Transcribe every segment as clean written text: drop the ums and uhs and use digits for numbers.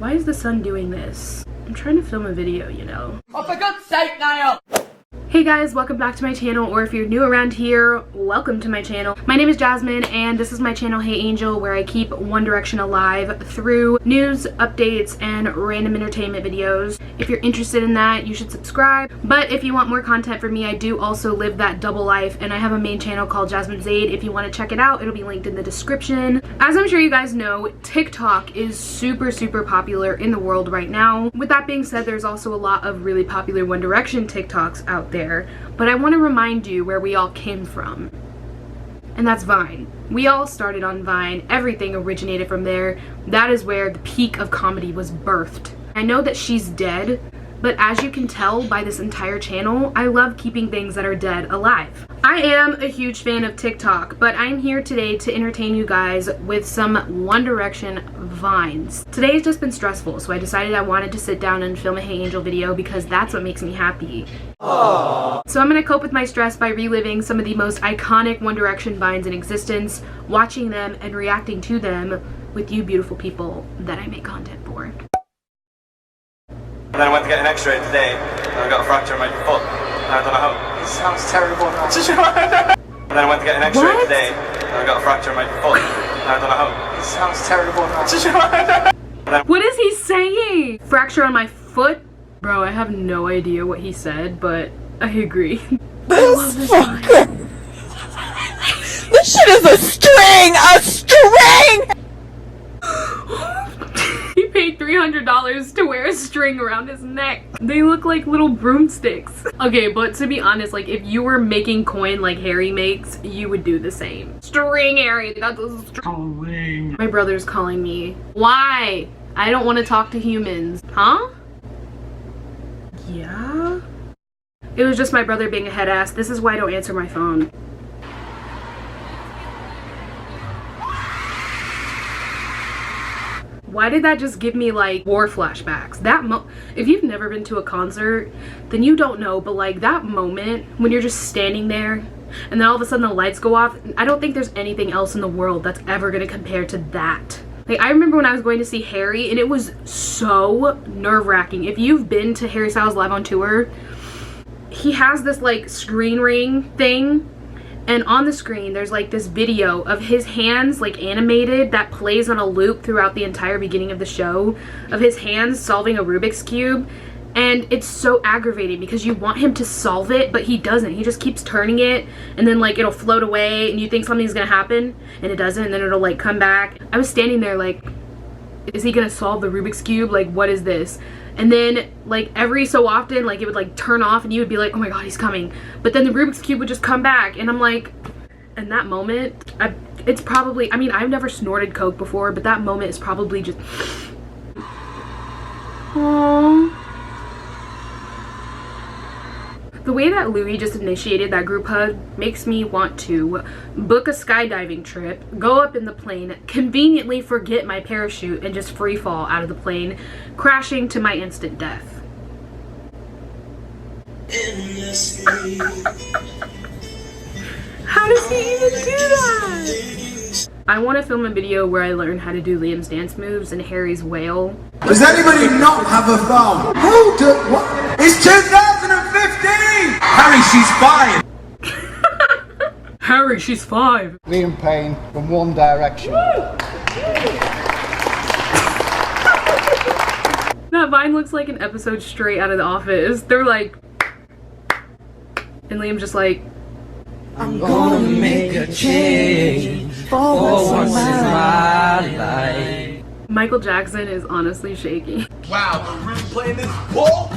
Why is the sun doing this? I'm trying to film a video, you know. Oh, for God's sake, Niall! Hey guys, welcome back to my channel, or if you're new around here, welcome to my channel. My name is Jasmine, and this is my channel, Hey Angel, where I keep One Direction alive through news, updates, and random entertainment videos. If you're interested in that, you should subscribe. But if you want more content from me, I do also live that double life, and I have a main channel called Jasmine Zaid. If you want to check it out, it'll be linked in the description. As I'm sure you guys know, TikTok is super popular in the world right now. With that being said, there's also a lot of really popular One Direction TikToks out there. But I want to remind you where we all came from, and that's Vine. We all started on Vine. Everything originated from there. That is where the peak of comedy was birthed. I know that she's dead, but as you can tell by this entire channel, I love keeping things that are dead alive. I am a huge fan of TikTok, but I'm here today to entertain you guys with some One Direction vines. Today has just been stressful, so I decided I wanted to sit down and film a Hey Angel video because that's what makes me happy. Aww. So I'm gonna cope with my stress by reliving some of the most iconic One Direction vines in existence, watching them and reacting to them with you beautiful people that I make content for. And then I went to get an x-ray today, and I got a fracture in my foot. And I don't know how. It sounds terrible now. And then I went to get an x-ray today, and I got a fracture in my foot. And I don't know how. It sounds terrible now. What is he saying? Fracture on my foot? Bro, I have no idea what he said, but I agree. This fucker. This shit is a string! A string! He paid $300 to wear a string around his neck. They look like little broomsticks. Okay, but to be honest, like if you were making coin like Harry makes, you would do the same. String, Harry, that's a string. My brother's calling me. Why? I don't want to talk to humans. Huh? Yeah? It was just my brother being a head ass. This is why I don't answer my phone. Why did that just give me like war flashbacks? If you've never been to a concert, then you don't know, but like that moment when you're just standing there and then all of a sudden the lights go off, I don't think there's anything else in the world that's ever gonna compare to that. Like I remember when I was going to see Harry and it was so nerve-wracking. If you've been to Harry Styles live on tour, he has this like screen ring thing, and on the screen there's like this video of his hands like animated that plays on a loop throughout the entire beginning of the show of his hands solving a Rubik's Cube, and it's so aggravating because you want him to solve it but he doesn't. He just keeps turning it and then like it'll float away and you think something's gonna happen and it doesn't, and then it'll like come back. I was standing there like, is he gonna solve the Rubik's Cube? Like what is this? And then like every so often like it would like turn off and you would be like, oh my god, he's coming, but then the Rubik's Cube would just come back, and I'm like, in that moment it's probably, I mean, I've never snorted coke before, but that moment is probably just aww. The way that Louie just initiated that group hug makes me want to book a skydiving trip, go up in the plane, conveniently forget my parachute, and just free fall out of the plane, crashing to my instant death. How does he even do that? I want to film a video where I learn how to do Liam's dance moves and Harry's wail. Does anybody not have a phone? What? It's 2015! Harry, she's 5! Harry, she's 5. Liam Payne from One Direction. That vine looks like an episode straight out of The Office. They're like, and Liam's just like, I'm gonna make a change for once in my life. Michael Jackson is honestly shaky. Wow, we're really playing this ball?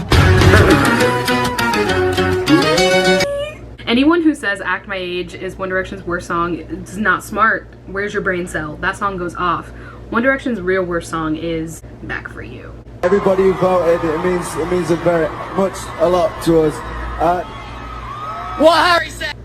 Anyone who says Act My Age is One Direction's worst song is not smart. Where's your brain cell? That song goes off. One Direction's real worst song is Back For You. Everybody who voted, it means a lot to us. What Harry said!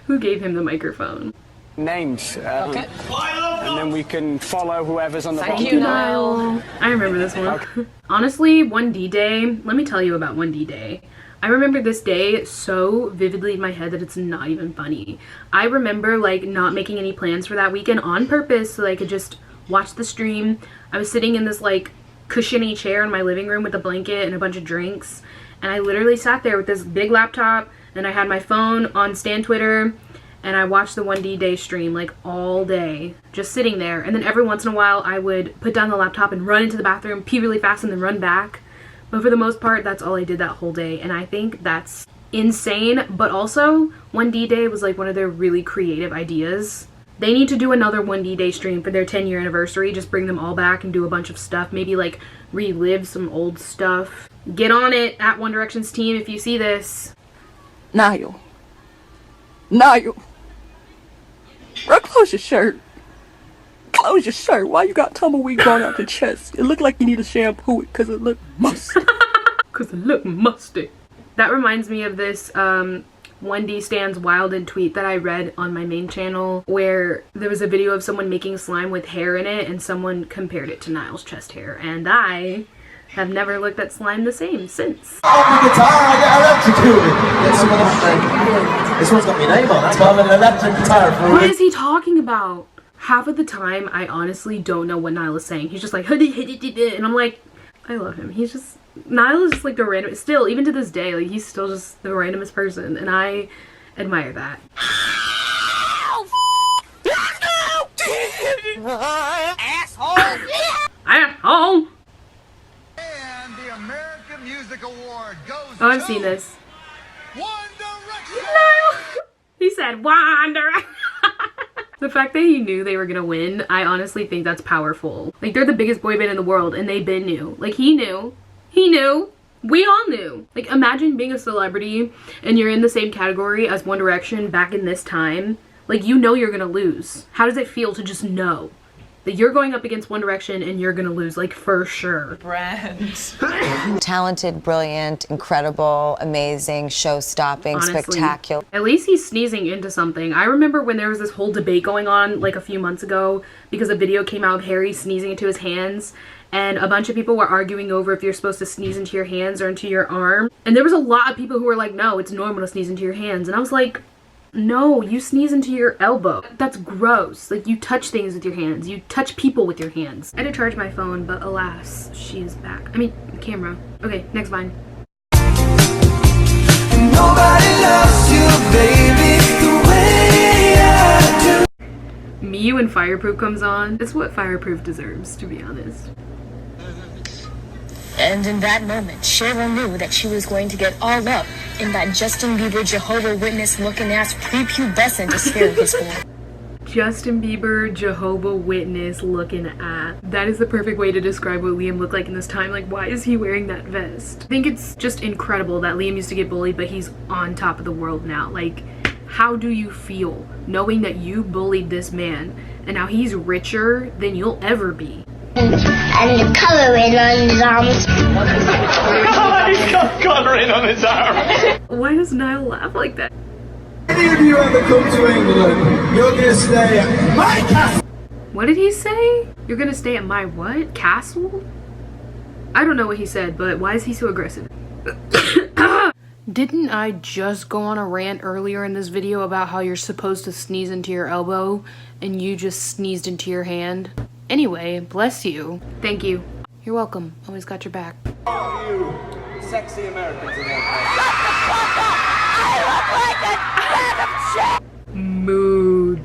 Who gave him the microphone? Names, okay. And then we can follow whoever's on the bottom. Thank you, Niall. I remember this one. Okay. Honestly, 1D Day, let me tell you about 1D Day. I remember this day so vividly in my head that it's not even funny. I remember like not making any plans for that weekend on purpose so that I could just watch the stream. I was sitting in this like cushiony chair in my living room with a blanket and a bunch of drinks, and I literally sat there with this big laptop, and I had my phone on Stan Twitter, and I watched the 1D Day stream like all day, just sitting there. And then every once in a while I would put down the laptop and run into the bathroom, pee really fast, and then run back. But for the most part, that's all I did that whole day, and I think that's insane. But also, 1D Day was like one of their really creative ideas. They need to do another 1D Day stream for their 10-year anniversary. Just bring them all back and do a bunch of stuff. Maybe like relive some old stuff. Get on it at One Direction's team if you see this. Niall. Bro, close your shirt. Close your shirt. Why you got tumbleweed growing out your chest? It look like you need to shampoo it because it look musty. Because it look musty. That reminds me of this 1D Stan's Wilded tweet that I read on my main channel, where there was a video of someone making slime with hair in it, and someone compared it to Niall's chest hair, and I have never looked at slime the same since. On the guitar, I get electrocuted. Get some of that. This one's got my name on. That's why I'm an electric guitar for What is he talking about? Half of the time, I honestly don't know what Niall is saying. He's just like, and I'm like, I love him. He's just, Niall is just like the random, still, even to this day, like he's still just the randomest person, and I admire that. Asshole! And the American Music Award goes Oh, I've seen this. One Direction. No! He said, Wander. The fact that he knew they were gonna win, I honestly think that's powerful. Like, they're the biggest boy band in the world, and they been knew. Like, he knew. He knew. We all knew. Like, imagine being a celebrity, and you're in the same category as One Direction back in this time. Like, you know you're gonna lose. How does it feel to just know that you're going up against One Direction and you're gonna lose, like, for sure? Talented, brilliant, incredible, amazing, show-stopping, Honestly, spectacular. at least he's sneezing into something. I remember when there was this whole debate going on like a few months ago because a video came out of Harry sneezing into his hands, and a bunch of people were arguing over if you're supposed to sneeze into your hands or into your arm. And there was a lot of people who were like, no, it's normal to sneeze into your hands. And I was like, no, you sneeze into your elbow. That's gross. Like, you touch things with your hands. You touch people with your hands. I had to charge my phone, but alas, she is back. I mean, camera. Okay, next Vine. Nobody loves you, baby, the way I do. Me when Fireproof comes on. It's what Fireproof deserves, to be honest. And in that moment, Cheryl knew that she was going to get all up in that Justin Bieber Jehovah Witness looking ass prepubescent sphere of his form. Justin Bieber Jehovah Witness looking at. That is the perfect way to describe what Liam looked like in this time. Like, why is he wearing that vest? I think it's just incredible that Liam used to get bullied, but he's on top of the world now. Like, how do you feel knowing that you bullied this man and now he's richer than you'll ever be? And the coloring on his arms. He's got colouring on his arm. Why does Niall laugh like that? Any of you ever come to England, you're going to stay at my castle. What did he say? You're gonna stay at my what? Castle? I don't know what he said, but why is he so aggressive? Didn't I just go on a rant earlier in this video about how you're supposed to sneeze into your elbow and you just sneezed into your hand? Anyway, bless you. Thank you. You're welcome. Always got your back. You sexy Americans in Mood.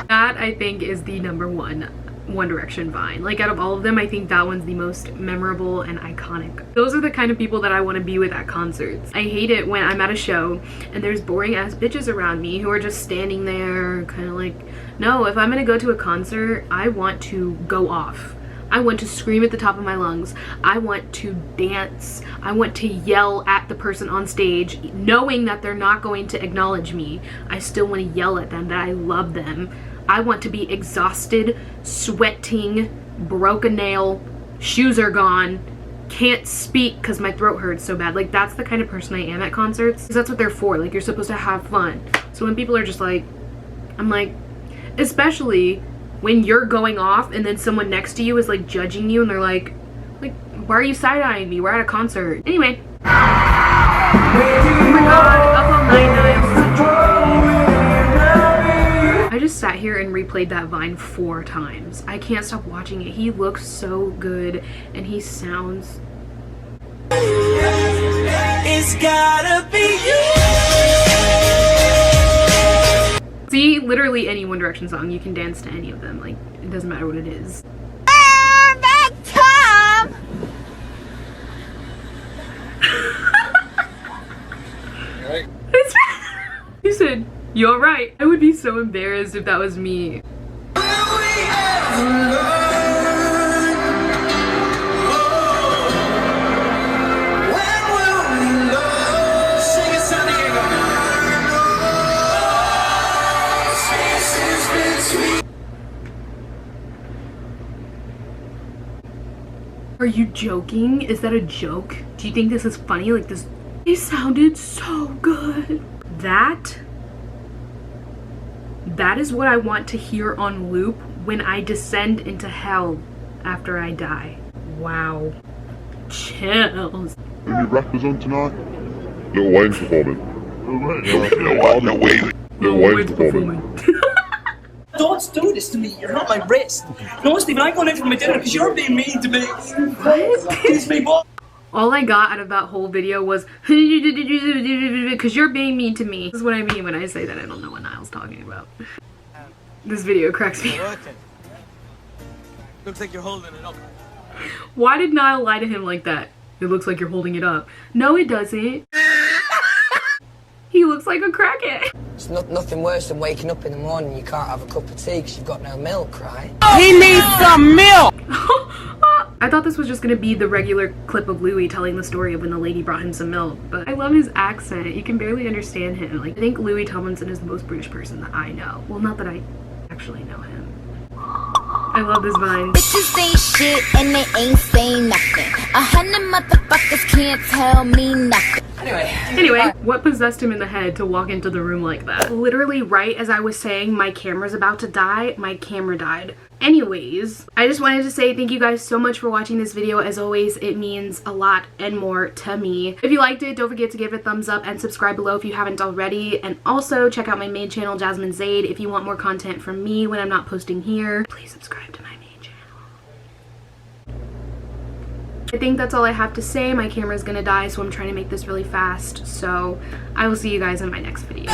That, I think, is the #1 One Direction Vine. Like, out of all of them, I think that one's the most memorable and iconic. Those are the kind of people that I want to be with at concerts. I hate it when I'm at a show and there's boring ass bitches around me who are just standing there kind of like, no, if I'm gonna go to a concert, I want to go off. I want to scream at the top of my lungs. I want to dance. I want to yell at the person on stage, knowing that they're not going to acknowledge me. I still want to yell at them that I love them. I want to be exhausted, sweating, broke a nail, shoes are gone, can't speak because my throat hurts so bad. Like, that's the kind of person I am at concerts, because that's what they're for. Like, you're supposed to have fun. So when people are just like, I'm like, especially when you're going off and then someone next to you is like judging you and they're like, why are you side-eyeing me? We're at a concert. Anyway. Oh my god, up all night now. I just sat here and replayed that Vine 4 times. I can't stop watching it. He looks so good and he sounds... It's gotta be you. See, literally any One Direction song, you can dance to any of them. Like, it doesn't matter what it is. Tom! Right. He said, "You're right." I would be so embarrassed if that was me. Are you joking? Is that a joke? Do you think this is funny? Like this, it sounded so good. That is what I want to hear on loop when I descend into hell after I die. Wow. Chills. Any rappers on tonight? Lil Wayne's performing. Lil Wayne's performing. Don't do this to me. You're not my wrist. No, Stephen, I'm going in for my dinner because you're being mean to me. What? Excuse me, boy. All I got out of that whole video was because you're being mean to me. This is what I mean when I say that I don't know what Niall's talking about. This video cracks me up. Looks like you're holding it up. Why did Niall lie to him like that? It looks like you're holding it up. No, it doesn't. He looks like a crackhead. It's nothing worse than waking up in the morning and you can't have a cup of tea because you've got no milk, right? He needs some milk. I thought this was just gonna be the regular clip of Louie telling the story of when the lady brought him some milk, but I love his accent. You can barely understand him. Like, I think Louis Tomlinson is the most British person that I know. Well, not that I actually know him. I love this Vine. Bitches ain't shit and they ain't saying nothing. 100 motherfuckers can't tell me nothing. Anyway, what possessed him in the head to walk into the room like that? Literally right as I was saying my camera's about to die, my camera died. Anyways, I just wanted to say thank you guys so much for watching this video. As always, it means a lot and more to me. If you liked it, don't forget to give it a thumbs up and subscribe below if you haven't already. And also check out my main channel, Jasmine Zaid, if you want more content from me when I'm not posting here. Please subscribe to my main channel. I think that's all I have to say. My camera's gonna die, so I'm trying to make this really fast. So I will see you guys in my next video.